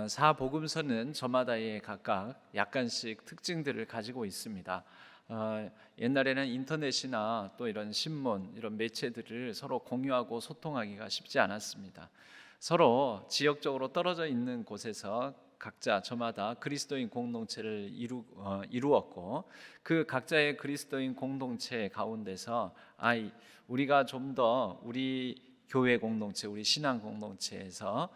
사복음서는 저마다의 각각 약간씩 특징들을 가지고 있습니다. 옛날에는 인터넷이나 또 이런 신문, 이런 매체들을 서로 공유하고 소통하기가 쉽지 않았습니다. 서로 지역적으로 떨어져 있는 곳에서 각자 저마다 그리스도인 공동체를 이루었고, 그 각자의 그리스도인 공동체 가운데서 우리가 좀 더 우리 교회 공동체, 우리 신앙 공동체에서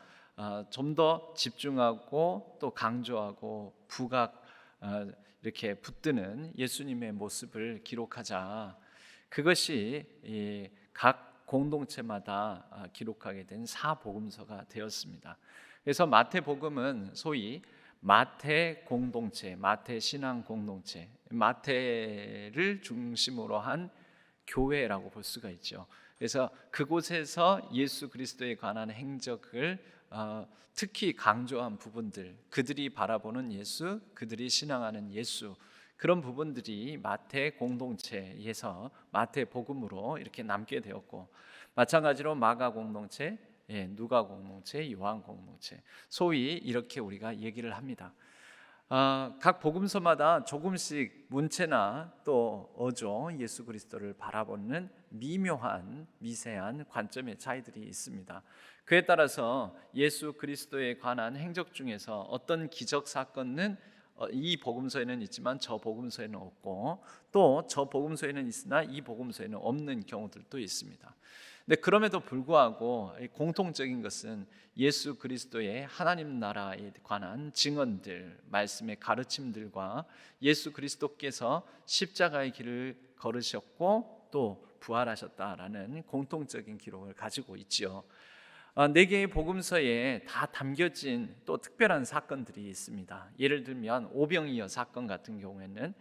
좀 더 집중하고 또 강조하고 이렇게 붙드는 예수님의 모습을 기록하자. 그것이 각 공동체마다 기록하게 된 사복음서가 되었습니다. 그래서 마태복음은 소위 마태 공동체, 마태 신앙 공동체, 마태를 중심으로 한 교회라고 볼 수가 있죠. 그래서 그곳에서 예수 그리스도에 관한 행적을 특히 강조한 부분들, 그들이 바라보는 예수, 그들이 신앙하는 예수, 그런 부분들이 마태 공동체에서 마태 복음으로 이렇게 남게 되었고, 마찬가지로 마가 공동체, 누가 공동체, 요한 공동체, 소위 이렇게 우리가 얘기를 합니다. 각 복음서마다 조금씩 문체나 또 어조, 예수 그리스도를 바라보는 미묘한 미세한 관점의 차이들이 있습니다. 그에 따라서 예수 그리스도에 관한 행적 중에서 어떤 기적 사건은 이 복음서에는 있지만 저 복음서에는 없고, 또 저 복음서에는 있으나 이 복음서에는 없는 경우들도 있습니다. 근데 그럼에도 불구하고 공통적인 것은 예수 그리스도의 하나님 나라에 관한 증언들, 말씀의 가르침들과 예수 그리스도께서 십자가의 길을 걸으셨고 또 부활하셨다라는 공통적인 기록을 가지고 있지요. 네 개의 복음서에 다 담겨진 또 특별한 사건들이 있습니다. 예를 들면 오병이어 사건 같은 경우에는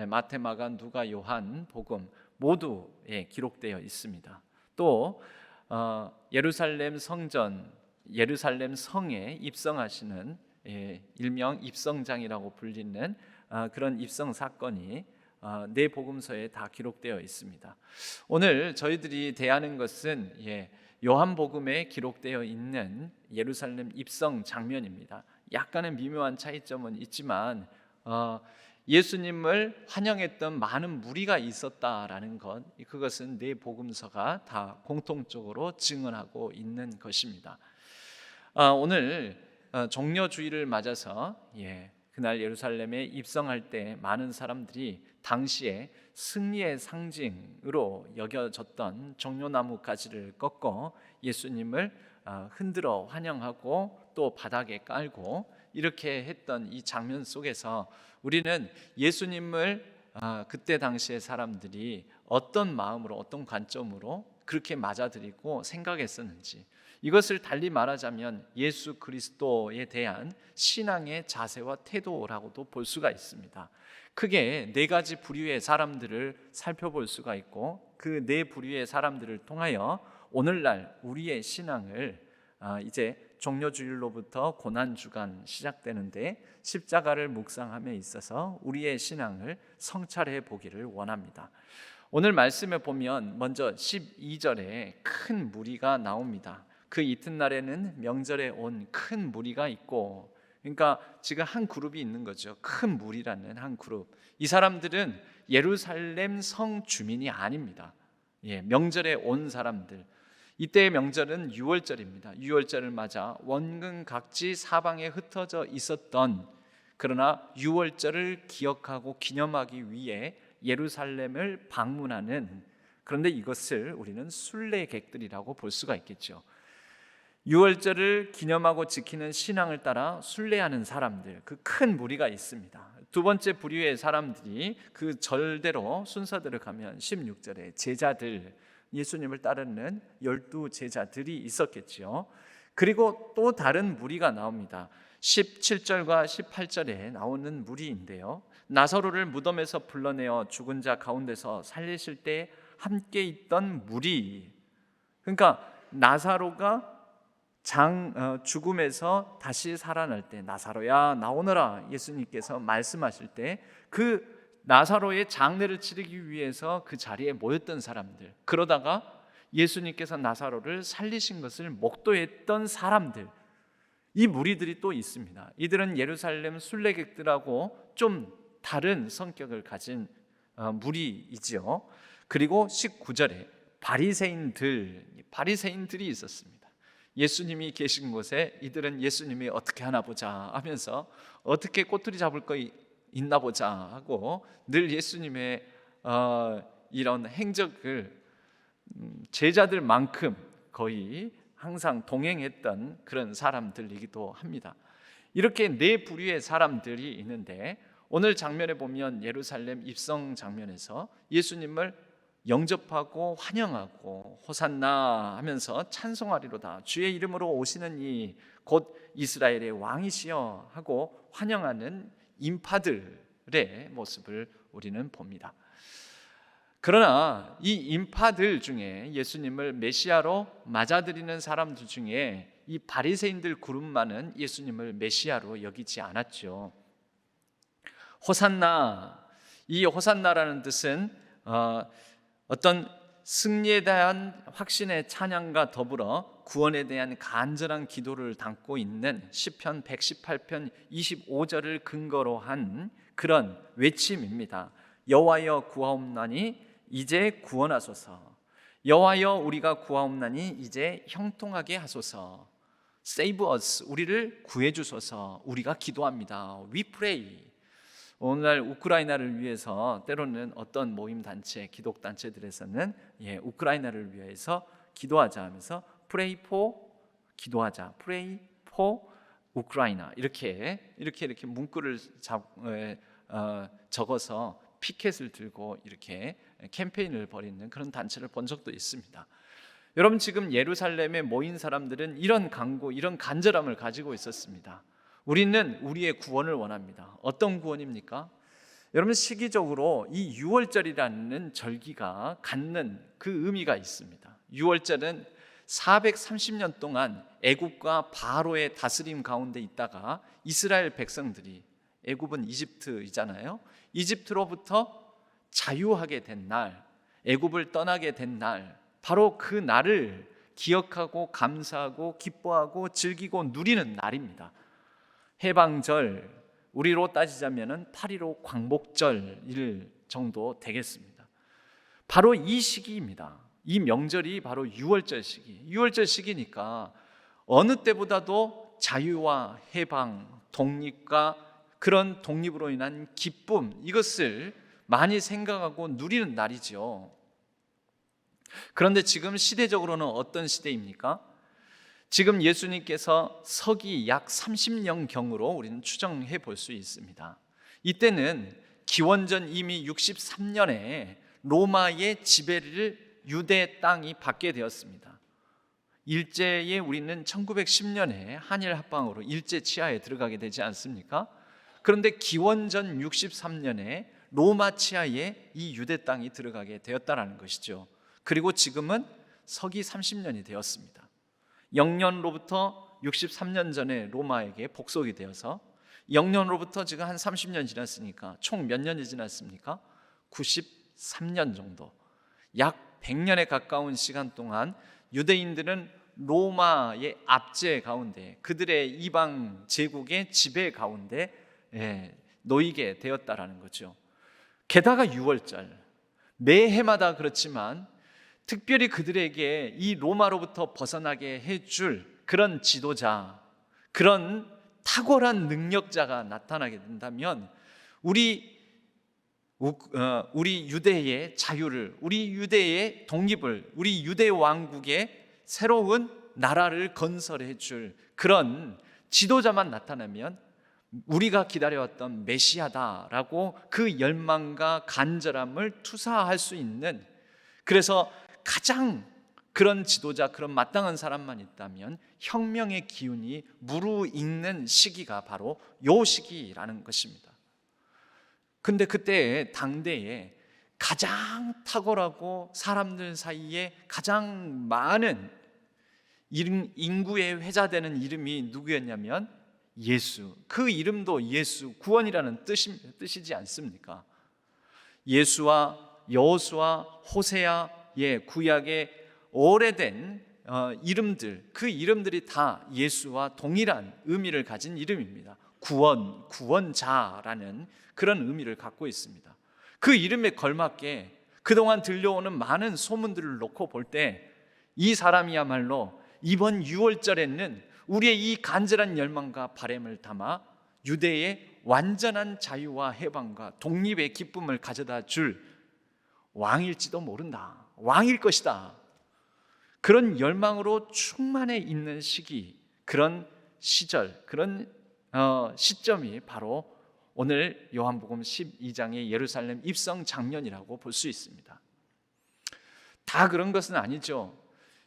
마태, 마가, 누가, 요한 복음 모두에 기록되어 있습니다. 또 예루살렘 성전, 예루살렘 성에 입성하시는 일명 입성장이라고 불리는 그런 입성 사건이 네 복음서에 다 기록되어 있습니다. 오늘 저희들이 대하는 것은 요한복음에 기록되어 있는 예루살렘 입성 장면입니다. 약간의 미묘한 차이점은 있지만 예수님을 환영했던 많은 무리가 있었다라는 것, 그것은 네 복음서가 다 공통적으로 증언하고 있는 것입니다. 오늘 종려주일을 맞아서 그날 예루살렘에 입성할 때 많은 사람들이 당시에 승리의 상징으로 여겨졌던 종려나무 가지를 꺾어 예수님을 흔들어 환영하고 또 바닥에 깔고 이렇게 했던 이 장면 속에서 우리는 예수님을 그때 당시의 사람들이 어떤 마음으로, 어떤 관점으로 그렇게 맞아들이고 생각했었는지, 이것을 달리 말하자면 예수 그리스도에 대한 신앙의 자세와 태도라고도 볼 수가 있습니다. 크게 네 가지 부류의 사람들을 살펴볼 수가 있고, 그 네 부류의 사람들을 통하여 오늘날 우리의 신앙을 이제 종려주일로부터 고난주간 시작되는데 십자가를 묵상함에 있어서 우리의 신앙을 성찰해 보기를 원합니다. 오늘 말씀에 보면 먼저 12절에 큰 무리가 나옵니다. 그 이튿날에는 명절에 온 큰 무리가 있고, 그러니까 지금 한 그룹이 있는 거죠. 큰 무리라는 한 그룹. 이 사람들은 예루살렘 성 주민이 아닙니다. 명절에 온 사람들. 이때의 명절은 유월절입니다. 유월절을 맞아 원근 각지 사방에 흩어져 있었던, 그러나 유월절을 기억하고 기념하기 위해 예루살렘을 방문하는, 그런데 이것을 우리는 순례객들이라고 볼 수가 있겠죠. 유월절을 기념하고 지키는 신앙을 따라 순례하는 사람들, 그 큰 무리가 있습니다. 두 번째 부류의 사람들이 그 절대로 순서대로 가면 16절에 제자들, 예수님을 따르는 12 제자들이 있었겠죠. 그리고 또 다른 무리가 나옵니다. 17절과 18절에 나오는 무리인데요, 나사로를 무덤에서 불러내어 죽은 자 가운데서 살리실 때 함께 있던 무리, 그러니까 나사로가 죽음에서 다시 살아날 때 나사로야 나오너라 예수님께서 말씀하실 때 그 나사로의 장례를 치르기 위해서 그 자리에 모였던 사람들, 그러다가 예수님께서 나사로를 살리신 것을 목도했던 사람들, 이 무리들이 또 있습니다. 이들은 예루살렘 순례객들하고 좀 다른 성격을 가진 무리이지요. 그리고 19절에 바리새인들이 있었습니다. 예수님이 계신 곳에 이들은 예수님이 어떻게 하나 보자 하면서 어떻게 꼬투리 잡을 거 있나 보자 하고 늘 예수님의 이런 행적을 제자들만큼 거의 항상 동행했던 그런 사람들이기도 합니다. 이렇게 네 부류의 사람들이 있는데 오늘 장면에 보면 예루살렘 입성 장면에서 예수님을 영접하고 환영하고 호산나 하면서 찬송하리로다, 주의 이름으로 오시는 이 곧 이스라엘의 왕이시여 하고 환영하는 인파들의 모습을 우리는 봅니다. 그러나 이 인파들 중에 예수님을 메시아로 맞아들이는 사람들 중에 이 바리새인들 그룹만은 예수님을 메시아로 여기지 않았죠. 호산나, 이 호산나라는 뜻은 어떤 승리에 대한 확신의 찬양과 더불어 구원에 대한 간절한 기도를 담고 있는 시편 118편 25절을 근거로 한 그런 외침입니다. 여호와여 구하옵나니 이제 구원하소서. 여호와여 우리가 구하옵나니 이제 형통하게 하소서. Save us, 우리를 구해 주소서. 우리가 기도합니다. We pray. 오늘날 우크라이나를 위해서 때로는 어떤 모임 단체, 기독 단체들에서는 우크라이나를 위해서 기도하자 하면서 pray for 기도하자, pray for 우크라이나 이렇게 문구를 적어서 피켓을 들고 이렇게 캠페인을 벌이는 그런 단체를 본 적도 있습니다. 여러분, 지금 예루살렘에 모인 사람들은 이런 간구, 이런 간절함을 가지고 있었습니다. 우리는 우리의 구원을 원합니다. 어떤 구원입니까? 여러분, 시기적으로 이 유월절이라는 절기가 갖는 그 의미가 있습니다. 유월절은 430년 동안 애굽과 바로의 다스림 가운데 있다가 이스라엘 백성들이, 애굽은 이집트이잖아요. 이집트로부터 자유하게 된 날, 애굽을 떠나게 된 날, 바로 그 날을 기억하고 감사하고 기뻐하고 즐기고 누리는 날입니다. 해방절, 우리로 따지자면 8.15 광복절일 정도 되겠습니다. 바로 이 시기입니다. 이 명절이 바로 유월절 시기. 유월절 시기니까 어느 때보다도 자유와 해방, 독립과 그런 독립으로 인한 기쁨, 이것을 많이 생각하고 누리는 날이죠. 그런데 지금 시대적으로는 어떤 시대입니까? 지금 예수님께서 서기 약 30년경으로 우리는 추정해 볼 수 있습니다. 이때는 기원전 이미 63년에 로마의 지배를 유대 땅이 받게 되었습니다. 일제에 우리는 1910년에 한일 합방으로 일제 치하에 들어가게 되지 않습니까? 그런데 기원전 63년에 로마 치하에 이 유대 땅이 들어가게 되었다는 것이죠. 그리고 지금은 서기 30년이 되었습니다. 영년로부터 63년 전에 로마에게 복속이 되어서 영년로부터 지금 한 30년 지났으니까 총 몇 년이 지났습니까? 93년 정도, 약 100년에 가까운 시간 동안 유대인들은 로마의 압제 가운데, 그들의 이방 제국의 지배 가운데 놓이게 되었다라는 거죠. 게다가 유월절, 매해마다 그렇지만 특별히 그들에게 이 로마로부터 벗어나게 해줄 그런 지도자, 그런 탁월한 능력자가 나타나게 된다면 우리 유대의 자유를, 우리 유대의 독립을, 우리 유대 왕국의 새로운 나라를 건설해 줄 그런 지도자만 나타나면 우리가 기다려왔던 메시아다라고 그 열망과 간절함을 투사할 수 있는, 그래서 가장 그런 지도자, 그런 마땅한 사람만 있다면 혁명의 기운이 무르익는 시기가 바로 요 시기라는 것입니다. 근데 그때 당대에 가장 탁월하고 사람들 사이에 가장 많은 인구에 회자되는 이름이 누구였냐면 예수. 그 이름도 예수, 구원이라는 뜻이지 않습니까? 예수와 여호수아, 호세아, 구약의 오래된 이름들, 그 이름들이 다 예수와 동일한 의미를 가진 이름입니다. 구원, 구원자라는 그런 의미를 갖고 있습니다. 그 이름에 걸맞게 그동안 들려오는 많은 소문들을 놓고 볼 때 이 사람이야말로 이번 6월절에는 우리의 이 간절한 열망과 바람을 담아 유대의 완전한 자유와 해방과 독립의 기쁨을 가져다 줄 왕일지도 모른다, 왕일 것이다, 그런 열망으로 충만해 있는 시기, 그런 시절, 그런 시점이 바로 오늘 요한복음 12장의 예루살렘 입성 장면이라고 볼 수 있습니다. 다 그런 것은 아니죠.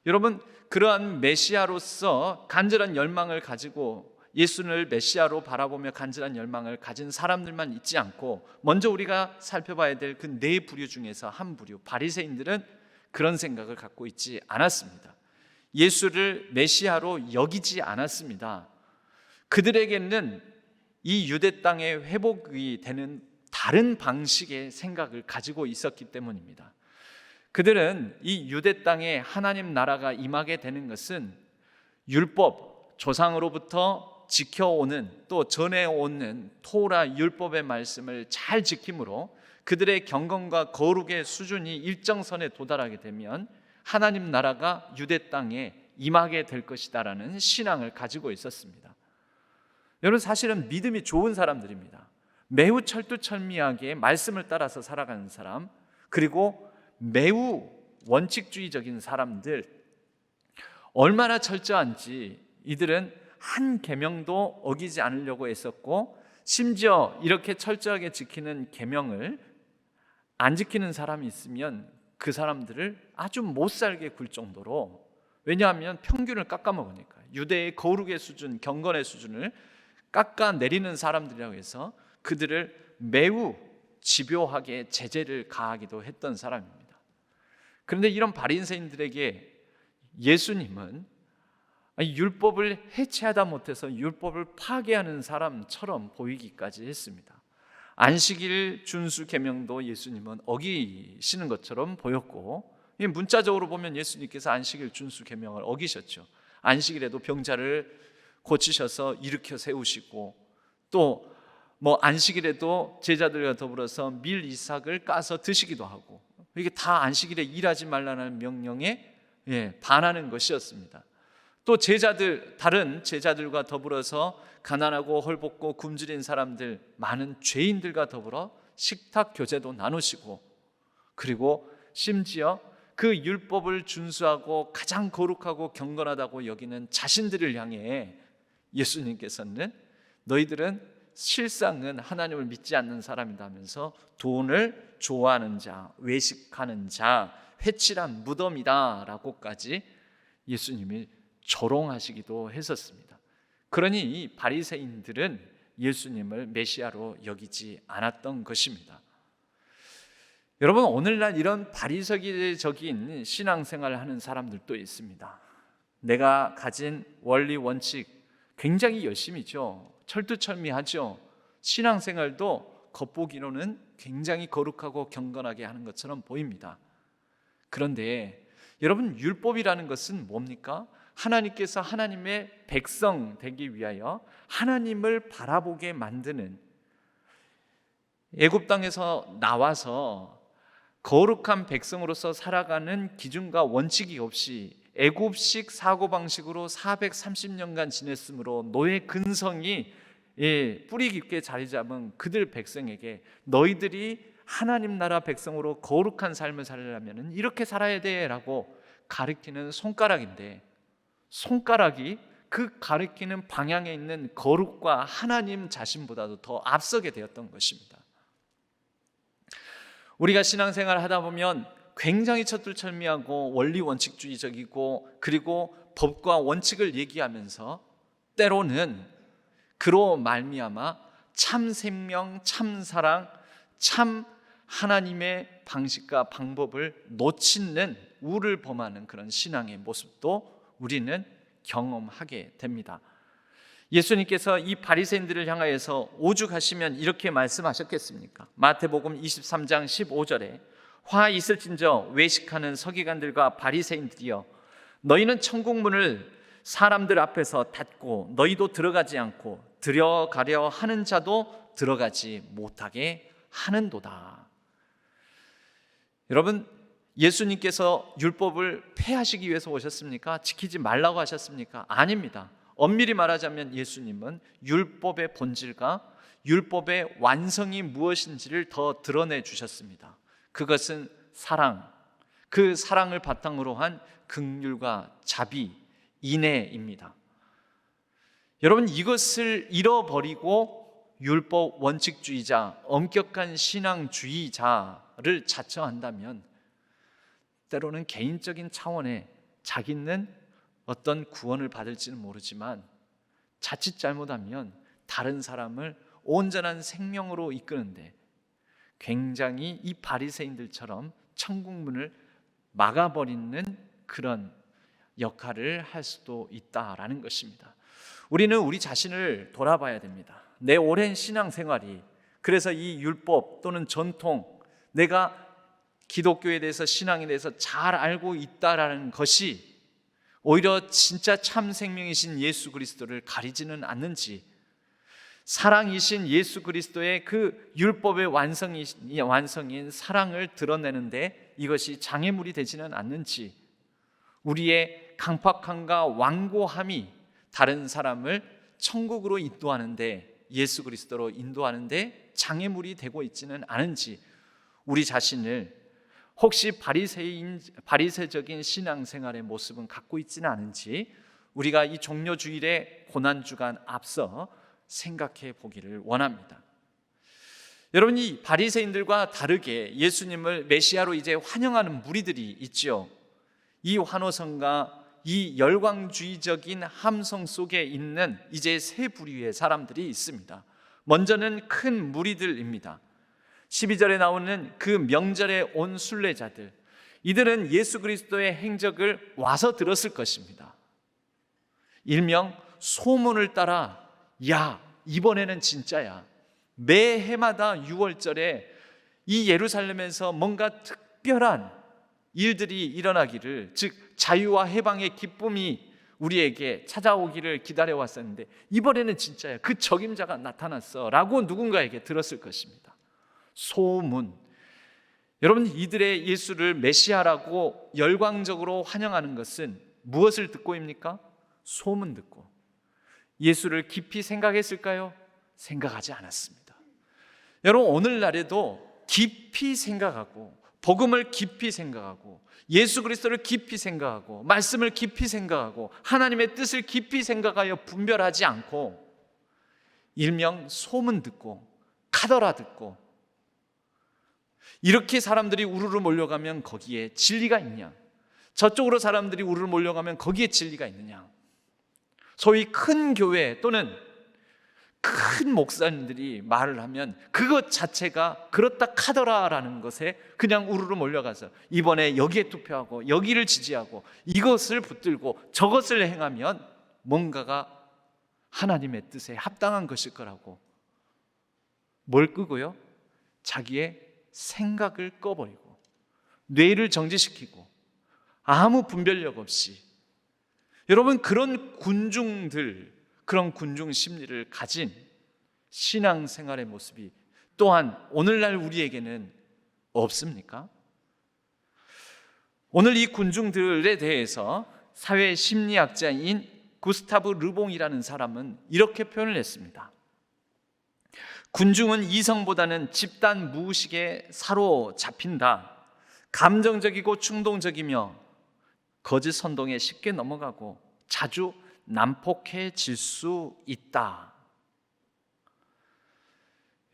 여러분, 그러한 메시아로서 간절한 열망을 가지고 예수를 메시아로 바라보며 간절한 열망을 가진 사람들만 있지 않고, 먼저 우리가 살펴봐야 될 그 네 부류 중에서 한 부류, 바리새인들은 그런 생각을 갖고 있지 않았습니다. 예수를 메시아로 여기지 않았습니다. 그들에게는 이 유대 땅의 회복이 되는 다른 방식의 생각을 가지고 있었기 때문입니다. 그들은 이 유대 땅에 하나님 나라가 임하게 되는 것은 율법, 조상으로부터 지켜오는, 또 전해오는 토라 율법의 말씀을 잘 지킴으로 그들의 경건과 거룩의 수준이 일정선에 도달하게 되면 하나님 나라가 유대 땅에 임하게 될 것이다라는 신앙을 가지고 있었습니다. 여러분, 사실은 믿음이 좋은 사람들입니다. 매우 철두철미하게 말씀을 따라서 살아가는 사람, 그리고 매우 원칙주의적인 사람들, 얼마나 철저한지 이들은 한 계명도 어기지 않으려고 했었고, 심지어 이렇게 철저하게 지키는 계명을 안 지키는 사람이 있으면 그 사람들을 아주 못 살게 굴 정도로, 왜냐하면 평균을 깎아먹으니까, 유대의 거룩의 수준, 경건의 수준을 깎아내리는 사람들이라고 해서 그들을 매우 집요하게 제재를 가하기도 했던 사람입니다. 그런데 이런 바리새인들에게 예수님은 율법을 해체하다 못해서 율법을 파괴하는 사람처럼 보이기까지 했습니다. 안식일 준수 계명도 예수님은 어기시는 것처럼 보였고, 문자적으로 보면 예수님께서 안식일 준수 계명을 어기셨죠. 안식일에도 병자를 고치셔서 일으켜 세우시고, 또 안식일에도 제자들과 더불어서 밀 이삭을 까서 드시기도 하고, 이게 다 안식일에 일하지 말라는 명령에 반하는 것이었습니다. 또 다른 제자들과 더불어서 가난하고 헐벗고 굶주린 사람들, 많은 죄인들과 더불어 식탁 교제도 나누시고, 그리고 심지어 그 율법을 준수하고 가장 거룩하고 경건하다고 여기는 자신들을 향해 예수님께서는 너희들은 실상은 하나님을 믿지 않는 사람이라면서 돈을 좋아하는 자, 외식하는 자, 회칠한 무덤이다 라고까지 예수님이 조롱하시기도 했었습니다. 그러니 이 바리새인들은 예수님을 메시아로 여기지 않았던 것입니다. 여러분, 오늘날 이런 바리새인적인 신앙생활을 하는 사람들도 있습니다. 내가 가진 원리 원칙 굉장히 열심히죠. 철두철미하죠. 신앙생활도 겉보기로는 굉장히 거룩하고 경건하게 하는 것처럼 보입니다. 그런데 여러분, 율법이라는 것은 뭡니까? 하나님께서 하나님의 백성 되기 위하여 하나님을 바라보게 만드는, 애굽 땅에서 나와서 거룩한 백성으로서 살아가는 기준과 원칙이 없이 애굽식 사고방식으로 430년간 지냈으므로 노예 근성이 뿌리 깊게 자리 잡은 그들 백성에게 너희들이 하나님 나라 백성으로 거룩한 삶을 살려면 이렇게 살아야 돼 라고 가리키는 손가락인데, 손가락이 그 가리키는 방향에 있는 거룩과 하나님 자신보다도 더 앞서게 되었던 것입니다. 우리가 신앙생활을 하다 보면 굉장히 철두철미하고 원리 원칙주의적이고, 그리고 법과 원칙을 얘기하면서 때로는 그로 말미암아 참 생명, 참 사랑, 참 하나님의 방식과 방법을 놓치는 우를 범하는 그런 신앙의 모습도 우리는 경험하게 됩니다. 예수님께서 이 바리새인들을 향하여서 오죽하시면 이렇게 말씀하셨겠습니까? 마태복음 23장 15절에 화 있을진저 외식하는 서기관들과 바리새인들이여, 너희는 천국 문을 사람들 앞에서 닫고 너희도 들어가지 않고 들어가려 하는 자도 들어가지 못하게 하는도다. 여러분, 예수님께서 율법을 폐하시기 위해서 오셨습니까? 지키지 말라고 하셨습니까? 아닙니다. 엄밀히 말하자면 예수님은 율법의 본질과 율법의 완성이 무엇인지를 더 드러내 주셨습니다. 그것은 사랑, 그 사랑을 바탕으로 한 긍휼과 자비, 인애입니다. 여러분, 이것을 잃어버리고 율법 원칙주의자, 엄격한 신앙주의자를 자처한다면 때로는 개인적인 차원에 자기는 어떤 구원을 받을지는 모르지만 자칫 잘못하면 다른 사람을 온전한 생명으로 이끄는데 굉장히 이 바리새인들처럼 천국 문을 막아버리는 그런 역할을 할 수도 있다라는 것입니다. 우리는 우리 자신을 돌아봐야 됩니다. 내 오랜 신앙생활이, 그래서 이 율법 또는 전통, 내가 기독교에 대해서, 신앙에 대해서 잘 알고 있다라는 것이 오히려 진짜 참 생명이신 예수 그리스도를 가리지는 않는지, 사랑이신 예수 그리스도의 그 율법의 완성인 사랑을 드러내는데 이것이 장애물이 되지는 않는지, 우리의 강팍함과 완고함이 다른 사람을 천국으로 인도하는데, 예수 그리스도로 인도하는데 장애물이 되고 있지는 않은지, 우리 자신을 혹시 바리새적인 신앙생활의 모습은 갖고 있지는 않은지 우리가 이 종료주일의 고난주간 앞서 생각해 보기를 원합니다. 여러분, 이 바리새인들과 다르게 예수님을 메시아로 이제 환영하는 무리들이 있죠. 이 환호성과 이 열광주의적인 함성 속에 있는 이제 세 부류의 사람들이 있습니다. 먼저는 큰 무리들입니다. 12절에 나오는 그 명절에 온 순례자들, 이들은 예수 그리스도의 행적을 와서 들었을 것입니다. 일명 소문을 따라, 야, 이번에는 진짜야, 매해마다 6월절에 이 예루살렘에서 뭔가 특별한 일들이 일어나기를, 즉 자유와 해방의 기쁨이 우리에게 찾아오기를 기다려왔었는데 이번에는 진짜야, 그 적임자가 나타났어 라고 누군가에게 들었을 것입니다. 소문. 여러분, 이들의 예수를 메시아라고 열광적으로 환영하는 것은 무엇을 듣고입니까? 소문 듣고. 예수를 깊이 생각했을까요? 생각하지 않았습니다. 여러분, 오늘날에도 깊이 생각하고 복음을 깊이 생각하고 예수 그리스도를 깊이 생각하고 말씀을 깊이 생각하고 하나님의 뜻을 깊이 생각하여 분별하지 않고 일명 소문 듣고 카더라 듣고, 이렇게 사람들이 우르르 몰려가면 거기에 진리가 있냐, 저쪽으로 사람들이 우르르 몰려가면 거기에 진리가 있느냐, 소위 큰 교회 또는 큰 목사님들이 말을 하면 그것 자체가 그렇다 카더라라는 것에 그냥 우르르 몰려가서 이번에 여기에 투표하고 여기를 지지하고 이것을 붙들고 저것을 행하면 뭔가가 하나님의 뜻에 합당한 것일 거라고 뭘 끄고요? 자기의 생각을 꺼버리고 뇌를 정지시키고 아무 분별력 없이, 여러분, 그런 군중들, 그런 군중 심리를 가진 신앙생활의 모습이 또한 오늘날 우리에게는 없습니까? 오늘 이 군중들에 대해서 사회 심리학자인 구스타브 르봉이라는 사람은 이렇게 표현을 했습니다. 군중은 이성보다는 집단 무의식에 사로잡힌다. 감정적이고 충동적이며 거짓 선동에 쉽게 넘어가고 자주 난폭해질 수 있다.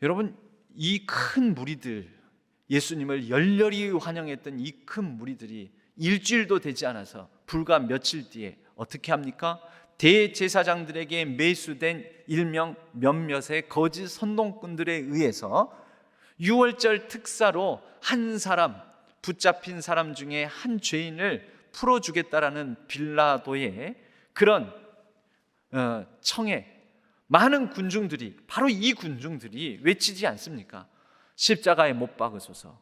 여러분, 이 큰 무리들, 예수님을 열렬히 환영했던 이 큰 무리들이 일주일도 되지 않아서 불과 며칠 뒤에 어떻게 합니까? 대제사장들에게 매수된 일명 몇몇의 거짓 선동꾼들에 의해서 6월절 특사로 한 사람, 붙잡힌 사람 중에 한 죄인을 풀어주겠다라는 빌라도의 그런 청에 많은 군중들이, 바로 이 군중들이 외치지 않습니까? 십자가에 못 박으소서.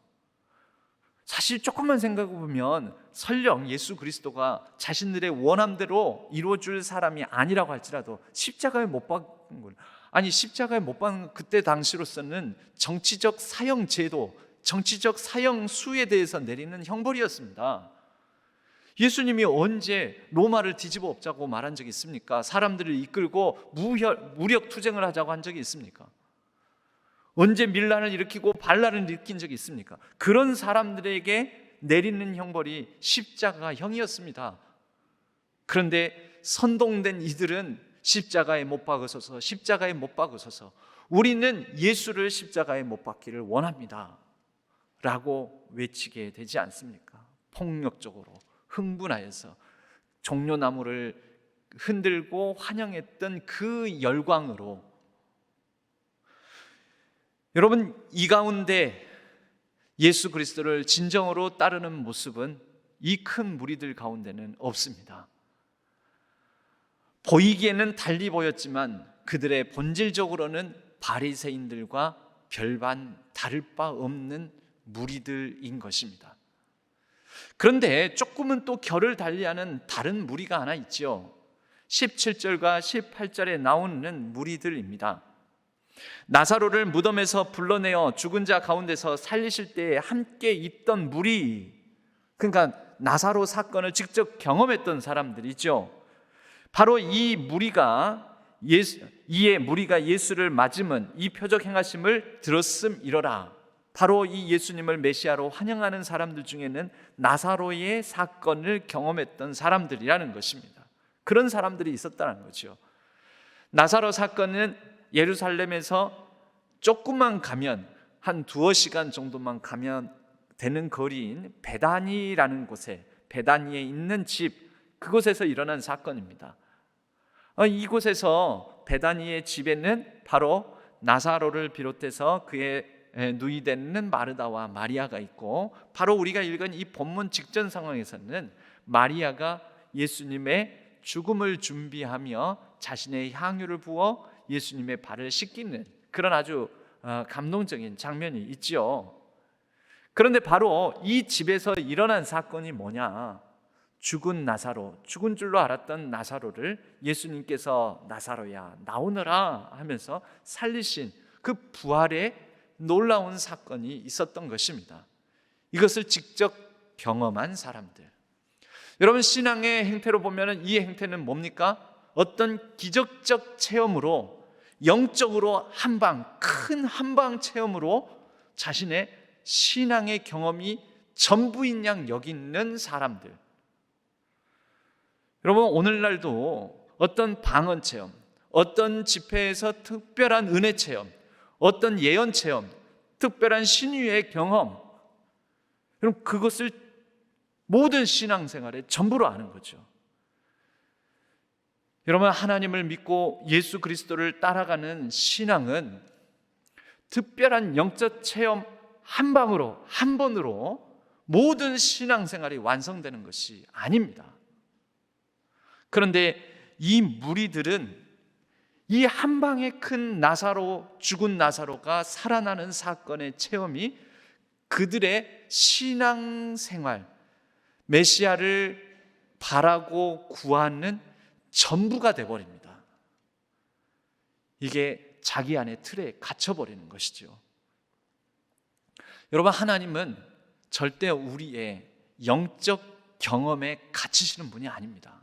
사실 조금만 생각해 보면 설령 예수 그리스도가 자신들의 원함대로 이루어줄 사람이 아니라고 할지라도 십자가에 못 박은 걸, 아니 십자가에 못 박은 그때 당시로서는 정치적 사형 제도, 정치적 사형 수에 대해서 내리는 형벌이었습니다. 예수님이 언제 로마를 뒤집어 엎자고 말한 적이 있습니까? 사람들을 이끌고 무력 투쟁을 하자고 한 적이 있습니까? 언제 밀란을 일으키고 반란을 일으킨 적이 있습니까? 그런 사람들에게 내리는 형벌이 십자가형이었습니다. 그런데 선동된 이들은 십자가에 못 박으소서, 십자가에 못 박으소서, 우리는 예수를 십자가에 못 박기를 원합니다 라고 외치게 되지 않습니까? 폭력적으로 흥분하여서 종려나무를 흔들고 환영했던 그 열광으로, 여러분, 이 가운데 예수 그리스도를 진정으로 따르는 모습은 이 큰 무리들 가운데는 없습니다. 보이기에는 달리 보였지만 그들의 본질적으로는 바리새인들과 별반 다를 바 없는 무리들인 것입니다. 그런데 조금은 또 결을 달리하는 다른 무리가 하나 있죠. 17절과 18절에 나오는 무리들입니다. 나사로를 무덤에서 불러내어 죽은 자 가운데서 살리실 때에 함께 있던 무리, 그러니까 나사로 사건을 직접 경험했던 사람들이죠. 바로 이 무리가 이에 무리가 예수를 맞으면 이 표적 행하심을 들었음이러라. 바로 이 예수님을 메시아로 환영하는 사람들 중에는 나사로의 사건을 경험했던 사람들이라는 것입니다. 그런 사람들이 있었다는 거죠. 나사로 사건은 예루살렘에서 조금만 가면 한 두어 시간 정도만 가면 되는 거리인 베다니라는 곳에, 베다니에 있는 집, 그곳에서 일어난 사건입니다. 이곳에서 베다니의 집에는 바로 나사로를 비롯해서 그의 누이되는 마르다와 마리아가 있고, 바로 우리가 읽은 이 본문 직전 상황에서는 마리아가 예수님의 죽음을 준비하며 자신의 향유를 부어 예수님의 발을 씻기는 그런 아주 감동적인 장면이 있죠. 그런데 바로 이 집에서 일어난 사건이 뭐냐? 죽은 나사로, 죽은 줄로 알았던 나사로를 예수님께서 나사로야 나오너라 하면서 살리신 그 부활의 놀라운 사건이 있었던 것입니다. 이것을 직접 경험한 사람들. 여러분, 신앙의 행태로 보면 이 행태는 뭡니까? 어떤 기적적 체험으로, 영적으로 큰 한방 체험으로 자신의 신앙의 경험이 전부인 양 여기는 사람들. 여러분, 오늘날도 어떤 방언 체험, 어떤 집회에서 특별한 은혜 체험, 어떤 예언 체험, 특별한 신유의 경험, 여러분, 그것을 모든 신앙생활의 전부로 아는 거죠. 여러분, 하나님을 믿고 예수 그리스도를 따라가는 신앙은 특별한 영적 체험 한 방으로, 한 번으로 모든 신앙생활이 완성되는 것이 아닙니다. 그런데 이 무리들은 이 한 방에 큰 나사로, 죽은 나사로가 살아나는 사건의 체험이 그들의 신앙생활, 메시아를 바라고 구하는 전부가 되어버립니다. 이게 자기 안의 틀에 갇혀버리는 것이죠. 여러분, 하나님은 절대 우리의 영적 경험에 갇히시는 분이 아닙니다.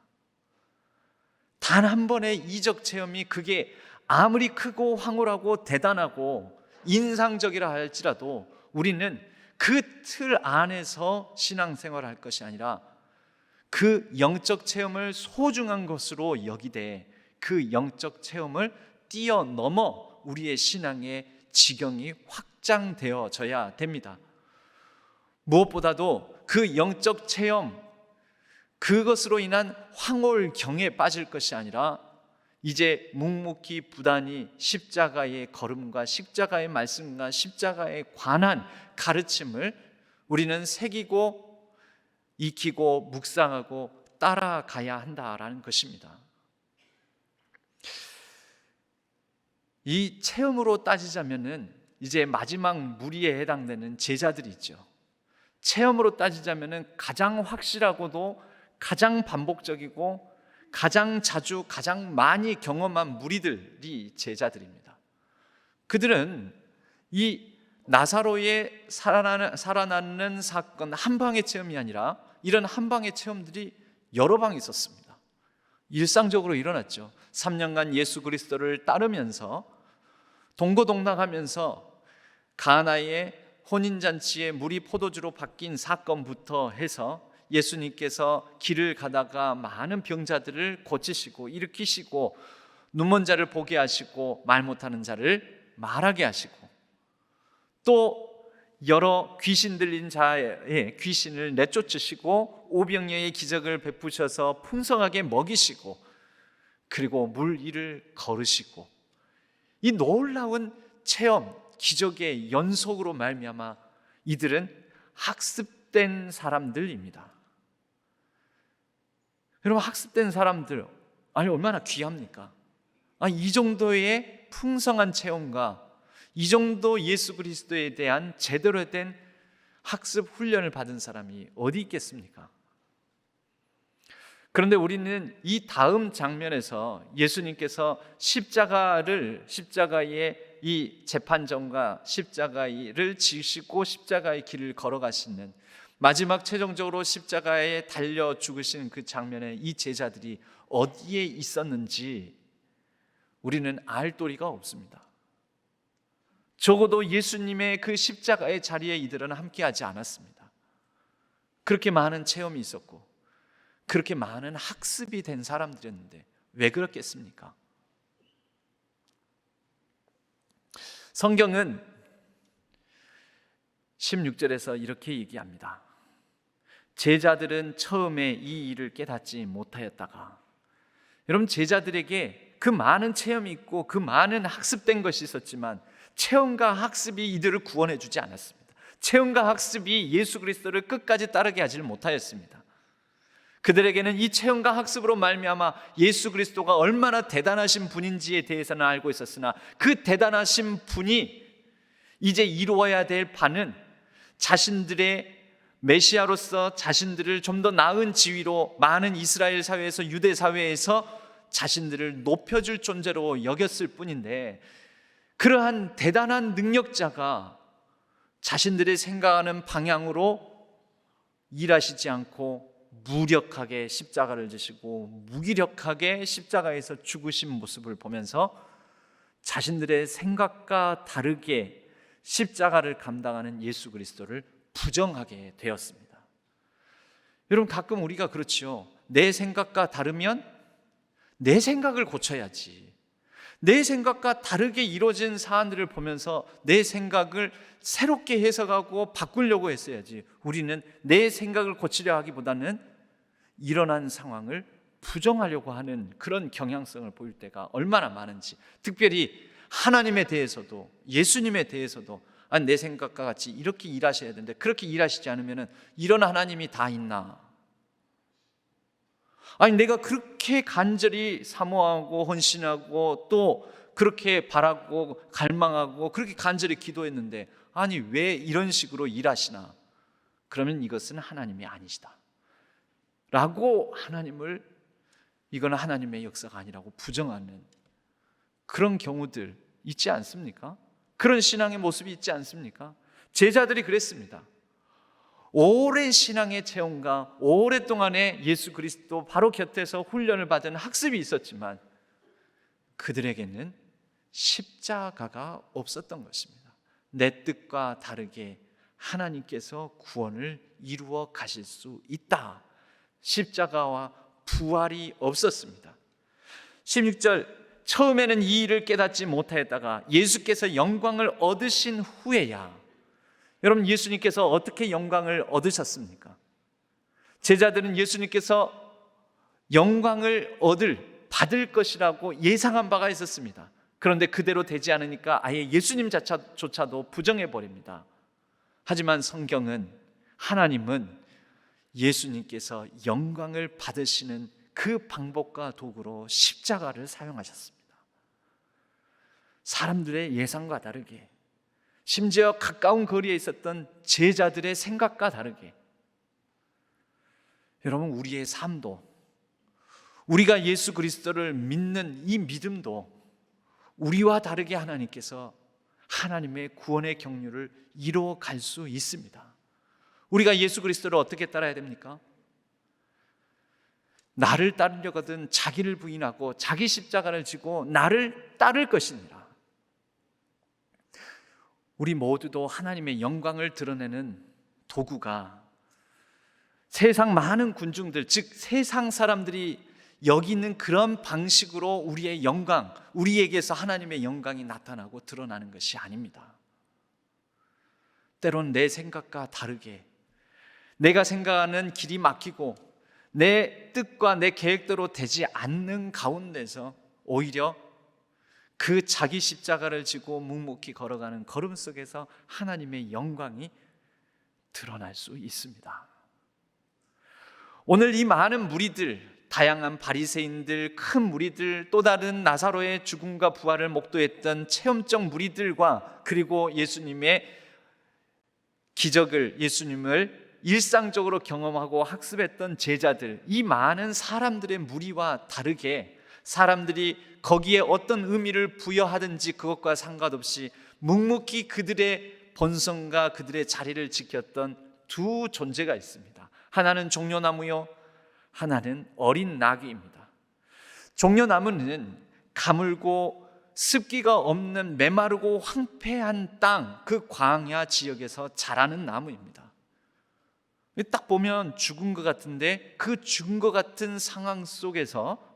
단 한 번의 이적 체험이 그게 아무리 크고 황홀하고 대단하고 인상적이라 할지라도 우리는 그 틀 안에서 신앙생활을 할 것이 아니라 그 영적 체험을 소중한 것으로 여기되 그 영적 체험을 뛰어넘어 우리의 신앙의 지경이 확장되어져야 됩니다. 무엇보다도 그 영적 체험, 그것으로 인한 황홀경에 빠질 것이 아니라 이제 묵묵히 부단히 십자가의 걸음과 십자가의 말씀과 십자가에 관한 가르침을 우리는 새기고 익히고 묵상하고 따라가야 한다라는 것입니다. 이 체험으로 따지자면은 이제 마지막 무리에 해당되는 제자들이 있죠. 체험으로 따지자면 가장 확실하고도 가장 반복적이고 가장 자주 가장 많이 경험한 무리들이 제자들입니다. 그들은 이 나사로의 살아나는 사건 한 방의 체험이 아니라 이런 한 방의 체험들이 여러 방 있었습니다. 일상적으로 일어났죠. 3년간 예수 그리스도를 따르면서 동고동락하면서 가나의 혼인잔치에 물이 포도주로 바뀐 사건부터 해서 예수님께서 길을 가다가 많은 병자들을 고치시고 일으키시고 눈먼 자를 보게 하시고 말 못하는 자를 말하게 하시고 또 여러 귀신 들린 자의 귀신을 내쫓으시고 오병이어의 기적을 베푸셔서 풍성하게 먹이시고 그리고 물 위를 걸으시고 이 놀라운 체험, 기적의 연속으로 말미암아 이들은 학습된 사람들입니다. 여러분, 학습된 사람들 아니 얼마나 귀합니까? 이 정도의 풍성한 체험과 이 정도 예수 그리스도에 대한 제대로 된 학습 훈련을 받은 사람이 어디 있겠습니까? 그런데 우리는 이 다음 장면에서 예수님께서 십자가의 이 재판정과 십자가를 지시고 십자가의 길을 걸어가시는 마지막 최종적으로 십자가에 달려 죽으시는 그 장면에 이 제자들이 어디에 있었는지 우리는 알 도리가 없습니다. 적어도 예수님의 그 십자가의 자리에 이들은 함께하지 않았습니다. 그렇게 많은 체험이 있었고 그렇게 많은 학습이 된 사람들이었는데 왜 그렇겠습니까? 성경은 16절에서 이렇게 얘기합니다. 제자들은 처음에 이 일을 깨닫지 못하였다가, 여러분, 제자들에게 그 많은 체험이 있고 그 많은 학습된 것이 있었지만 체험과 학습이 이들을 구원해 주지 않았습니다. 체험과 학습이 예수 그리스도를 끝까지 따르게 하지를 못하였습니다. 그들에게는 이 체험과 학습으로 말미암아 예수 그리스도가 얼마나 대단하신 분인지에 대해서는 알고 있었으나 그 대단하신 분이 이제 이루어야 될 바는 자신들의 메시아로서 자신들을 좀 더 나은 지위로 많은 이스라엘 사회에서 유대 사회에서 자신들을 높여줄 존재로 여겼을 뿐인데, 그러한 대단한 능력자가 자신들이 생각하는 방향으로 일하시지 않고 무력하게 십자가를 지시고 무기력하게 십자가에서 죽으신 모습을 보면서 자신들의 생각과 다르게 십자가를 감당하는 예수 그리스도를 부정하게 되었습니다. 여러분, 가끔 우리가 그렇지요. 내 생각과 다르면 내 생각을 고쳐야지. 내 생각과 다르게 이루어진 사안들을 보면서 내 생각을 새롭게 해석하고 바꾸려고 했어야지. 우리는 내 생각을 고치려 하기보다는 일어난 상황을 부정하려고 하는 그런 경향성을 보일 때가 얼마나 많은지, 특별히 하나님에 대해서도 예수님에 대해서도 내 생각과 같이 이렇게 일하셔야 되는데 그렇게 일하시지 않으면 이런 하나님이 다 있나? 내가 그렇게 간절히 사모하고 헌신하고 또 그렇게 바라고 갈망하고 그렇게 간절히 기도했는데 왜 이런 식으로 일하시나? 그러면 이것은 하나님이 아니시다 라고 하나님을, 이건 하나님의 역사가 아니라고 부정하는 그런 경우들 있지 않습니까? 그런 신앙의 모습이 있지 않습니까? 제자들이 그랬습니다. 오랜 신앙의 체험과 오랫동안의 예수 그리스도 바로 곁에서 훈련을 받은 학습이 있었지만 그들에게는 십자가가 없었던 것입니다. 내 뜻과 다르게 하나님께서 구원을 이루어 가실 수 있다. 십자가와 부활이 없었습니다. 16절, 처음에는 이 일을 깨닫지 못하였다가 예수께서 영광을 얻으신 후에야. 여러분, 예수님께서 어떻게 영광을 얻으셨습니까? 제자들은 예수님께서 영광을 받을 것이라고 예상한 바가 있었습니다. 그런데 그대로 되지 않으니까 아예 예수님조차도 부정해버립니다. 하지만 성경은, 하나님은 예수님께서 영광을 받으시는 그 방법과 도구로 십자가를 사용하셨습니다. 사람들의 예상과 다르게 심지어 가까운 거리에 있었던 제자들의 생각과 다르게 여러분, 우리의 삶도, 우리가 예수 그리스도를 믿는 이 믿음도 우리와 다르게 하나님께서 하나님의 구원의 경륜을 이루어갈 수 있습니다. 우리가 예수 그리스도를 어떻게 따라야 됩니까? 나를 따르려거든 자기를 부인하고 자기 십자가를 지고 나를 따를 것이니라. 우리 모두도 하나님의 영광을 드러내는 도구가 세상 많은 군중들, 즉 세상 사람들이 여기는 그런 방식으로 우리의 영광, 우리에게서 하나님의 영광이 나타나고 드러나는 것이 아닙니다. 때론 내 생각과 다르게 내가 생각하는 길이 막히고 내 뜻과 내 계획대로 되지 않는 가운데서 오히려 그 자기 십자가를 지고 묵묵히 걸어가는 걸음 속에서 하나님의 영광이 드러날 수 있습니다. 오늘 이 많은 무리들, 다양한 바리새인들, 큰 무리들, 또 다른 나사로의 죽음과 부활을 목도했던 체험적 무리들과 그리고 예수님의 기적을, 예수님을 일상적으로 경험하고 학습했던 제자들, 이 많은 사람들의 무리와 다르게 사람들이 거기에 어떤 의미를 부여하든지 그것과 상관없이 묵묵히 그들의 본성과 그들의 자리를 지켰던 두 존재가 있습니다. 하나는 종려나무요, 하나는 어린 나귀입니다. 종려나무는 가물고 습기가 없는 메마르고 황폐한 땅, 그 광야 지역에서 자라는 나무입니다. 딱 보면 죽은 것 같은데 그 죽은 것 같은 상황 속에서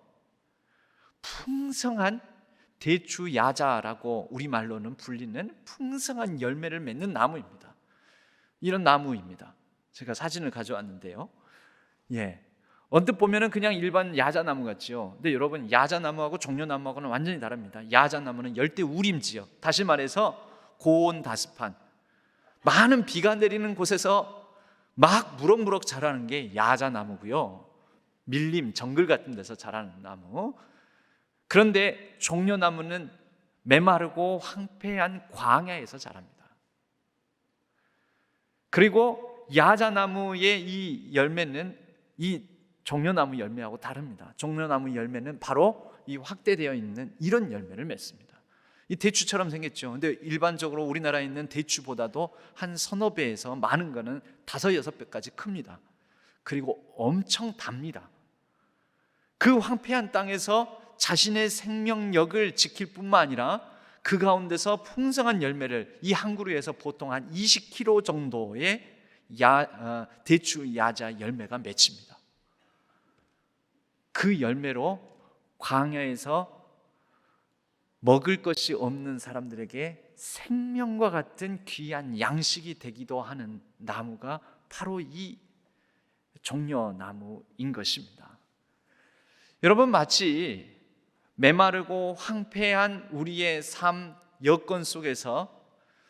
풍성한 대추야자라고 우리말로는 불리는 풍성한 열매를 맺는 나무입니다. 이런 나무입니다. 제가 사진을 가져왔는데요. 언뜻 보면은 그냥 일반 야자나무 같죠. 근데 여러분, 야자나무하고 종려나무하고는 완전히 다릅니다. 야자나무는 열대 우림 지역, 다시 말해서 고온다습한 많은 비가 내리는 곳에서 막 무럭무럭 자라는 게 야자나무고요. 밀림, 정글 같은 데서 자라는 나무. 그런데 종려나무는 메마르고 황폐한 광야에서 자랍니다. 그리고 야자나무의 이 열매는 이 종려나무 열매하고 다릅니다. 종려나무 열매는 바로 이 확대되어 있는 이런 열매를 맺습니다. 이 대추처럼 생겼죠. 근데 일반적으로 우리나라에 있는 대추보다도 한 서너 배에서 많은 거는 5-6배까지 큽니다. 그리고 엄청 답니다. 그 황폐한 땅에서 자신의 생명력을 지킬 뿐만 아니라 그 가운데서 풍성한 열매를, 이 한 그루에서 보통 한 20kg 정도의 대추 야자 열매가 맺힙니다. 그 열매로 광야에서 먹을 것이 없는 사람들에게 생명과 같은 귀한 양식이 되기도 하는 나무가 바로 이 종려나무인 것입니다. 여러분, 마치 메마르고 황폐한 우리의 삶 여건 속에서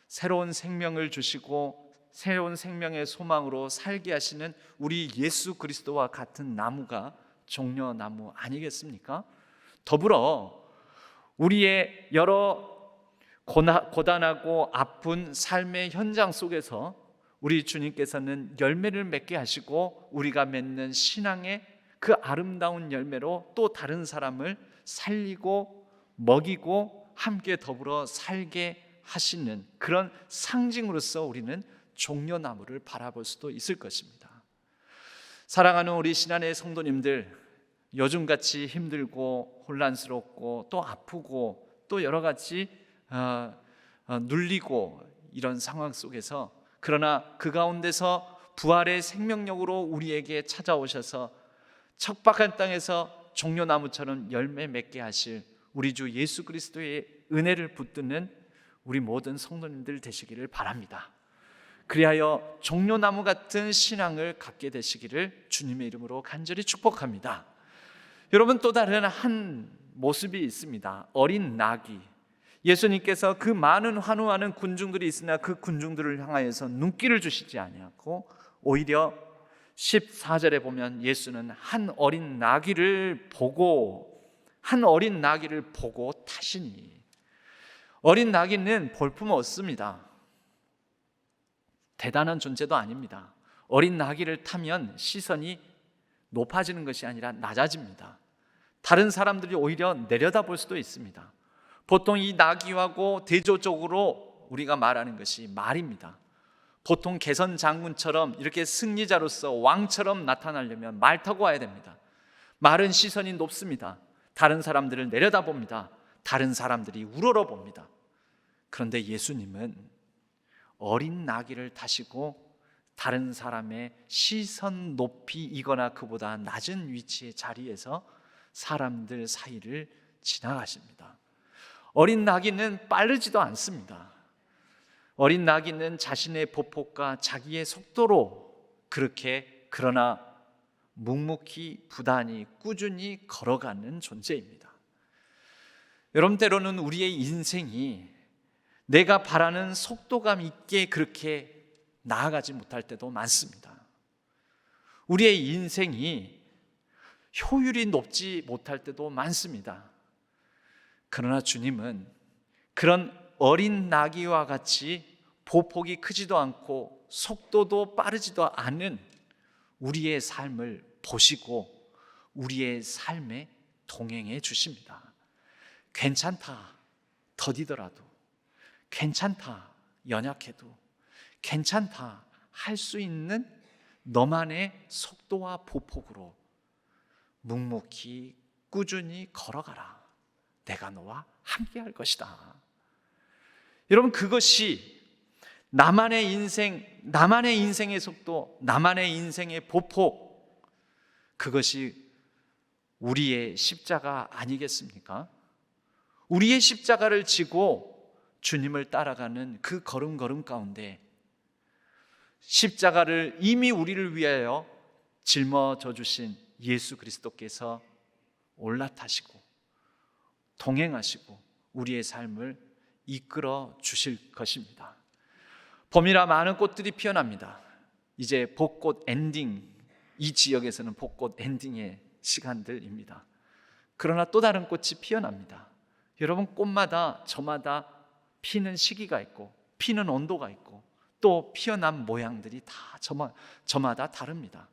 새로운 생명을 주시고 새로운 생명의 소망으로 살게 하시는 우리 예수 그리스도와 같은 나무가 종려나무 아니겠습니까? 더불어 우리의 여러 고단하고 아픈 삶의 현장 속에서 우리 주님께서는 열매를 맺게 하시고 우리가 맺는 신앙의 그 아름다운 열매로 또 다른 사람을 살리고 먹이고 함께 더불어 살게 하시는 그런 상징으로서 우리는 종려나무를 바라볼 수도 있을 것입니다. 사랑하는 우리 신안의 성도님들, 요즘같이 힘들고 혼란스럽고 또 아프고 또 여러 가지 눌리고 이런 상황 속에서, 그러나 그 가운데서 부활의 생명력으로 우리에게 찾아오셔서 척박한 땅에서 종려나무처럼 열매 맺게 하실 우리 주 예수 그리스도의 은혜를 붙드는 우리 모든 성도님들 되시기를 바랍니다. 그리하여 종려나무 같은 신앙을 갖게 되시기를 주님의 이름으로 간절히 축복합니다. 여러분, 또 다른 한 모습이 있습니다. 어린 나귀. 예수님께서 그 많은 환호하는 군중들이 있으나 그 군중들을 향하여서 눈길을 주시지 아니하고 오히려 14절에 보면 예수는 한 어린 나귀를 보고 타시니, 어린 나귀는 볼품 없습니다. 대단한 존재도 아닙니다. 어린 나귀를 타면 시선이 높아지는 것이 아니라 낮아집니다. 다른 사람들이 오히려 내려다볼 수도 있습니다. 보통 이 나귀하고 대조적으로 우리가 말하는 것이 말입니다. 보통 개선 장군처럼 이렇게 승리자로서 왕처럼 나타나려면 말 타고 와야 됩니다. 말은 시선이 높습니다. 다른 사람들을 내려다봅니다. 다른 사람들이 우러러봅니다. 그런데 예수님은 어린 나귀를 타시고 다른 사람의 시선 높이이거나 그보다 낮은 위치의 자리에서 사람들 사이를 지나가십니다. 어린 나귀는 빠르지도 않습니다. 어린 나귀는 자신의 보폭과 자기의 속도로 그렇게 그러나 묵묵히 부단히 꾸준히 걸어가는 존재입니다. 여러분, 때로는 우리의 인생이 내가 바라는 속도감 있게 그렇게 나아가지 못할 때도 많습니다. 우리의 인생이 효율이 높지 못할 때도 많습니다. 그러나 주님은 그런 어린 나귀와 같이 보폭이 크지도 않고 속도도 빠르지도 않은 우리의 삶을 보시고 우리의 삶에 동행해 주십니다. 괜찮다, 더디더라도 괜찮다, 연약해도 괜찮다, 할 수 있는 너만의 속도와 보폭으로 묵묵히 꾸준히 걸어가라. 내가 너와 함께 할 것이다. 여러분, 그것이 나만의 인생의 속도, 나만의 인생의 보폭, 그것이 우리의 십자가 아니겠습니까? 우리의 십자가를 지고 주님을 따라가는 그 걸음걸음 가운데 십자가를 이미 우리를 위하여 짊어져 주신 예수 그리스도께서 올라타시고 동행하시고 우리의 삶을 이끌어 주실 것입니다. 봄이라 많은 꽃들이 피어납니다. 이제 벚꽃 엔딩, 이 지역에서는 벚꽃 엔딩의 시간들입니다. 그러나 또 다른 꽃이 피어납니다. 여러분, 꽃마다 저마다 피는 시기가 있고 피는 온도가 있고 또 피어난 모양들이 다 저마다 다릅니다.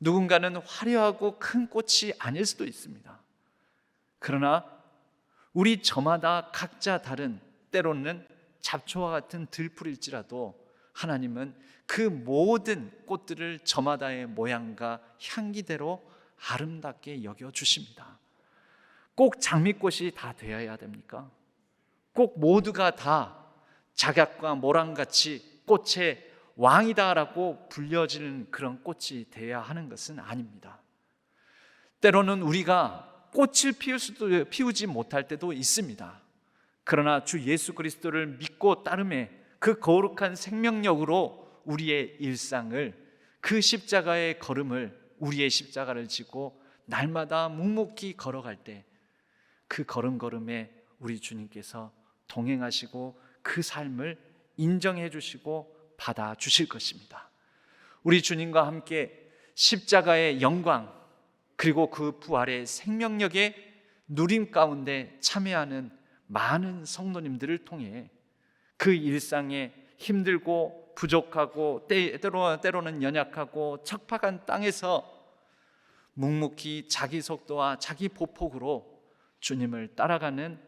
누군가는 화려하고 큰 꽃이 아닐 수도 있습니다. 그러나 우리 저마다 각자 다른, 때로는 잡초와 같은 들풀일지라도 하나님은 그 모든 꽃들을 저마다의 모양과 향기대로 아름답게 여겨주십니다. 꼭 장미꽃이 다 되어야 됩니까? 꼭 모두가 다 작약과 모랑같이 꽃의 왕이다라고 불려지는 그런 꽃이 되어야 하는 것은 아닙니다. 때로는 우리가 꽃을 피우지 못할 때도 있습니다. 그러나 주 예수 그리스도를 믿고 따름에 그 거룩한 생명력으로 우리의 일상을, 그 십자가의 걸음을, 우리의 십자가를 지고 날마다 묵묵히 걸어갈 때 그 걸음걸음에 우리 주님께서 동행하시고 그 삶을 인정해 주시고 받아 주실 것입니다. 우리 주님과 함께 십자가의 영광 그리고 그 부활의 생명력의 누림 가운데 참여하는 많은 성도님들을 통해 그 일상에 힘들고 부족하고 때로는 연약하고 척박한 땅에서 묵묵히 자기 속도와 자기 보폭으로 주님을 따라가는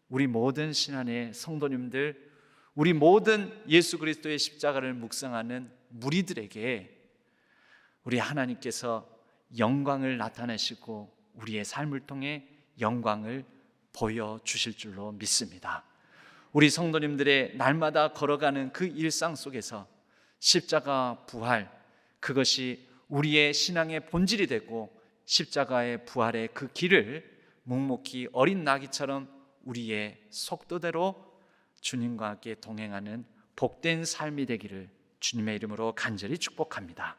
우리 모든 신안의 성도님들, 우리 모든 예수 그리스도의 십자가를 묵상하는 무리들에게 우리 하나님께서 영광을 나타내시고 우리의 삶을 통해 영광을 보여주실 줄로 믿습니다. 우리 성도님들의 날마다 걸어가는 그 일상 속에서 십자가 부활, 그것이 우리의 신앙의 본질이 되고 십자가의 부활의 그 길을 묵묵히 어린 나귀처럼 우리의 속도대로 주님과 함께 동행하는 복된 삶이 되기를 주님의 이름으로 간절히 축복합니다.